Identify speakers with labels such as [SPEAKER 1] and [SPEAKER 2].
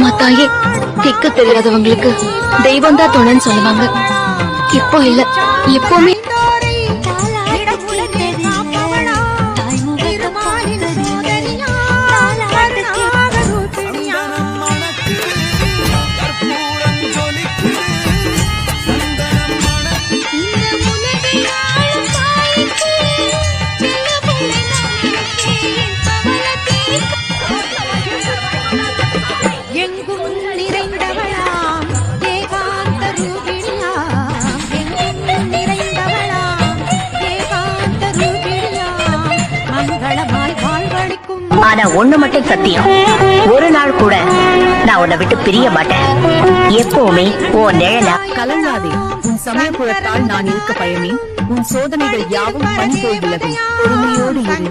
[SPEAKER 1] அம்மா தாயே, திக்கு தெரியாதவங்களுக்கு தெய்வம் தான் துணைன்னு சொல்லுவாங்க. இப்போ இல்ல, எப்பவுமே
[SPEAKER 2] ஆனா ஒண்ணு மட்டும் சத்தியம், ஒரு நாள் கூட நான் உன்னை விட்டு பிரிய மாட்டேன். எப்பவுமே உன் நிழலா.
[SPEAKER 3] கலங்காதே, உன் சமயபுரத்தால் நான் இருக்க பயமே. உன் சோதனைகள் யாவும் பணி போய் விலகும். பொறுமையோடு இரு.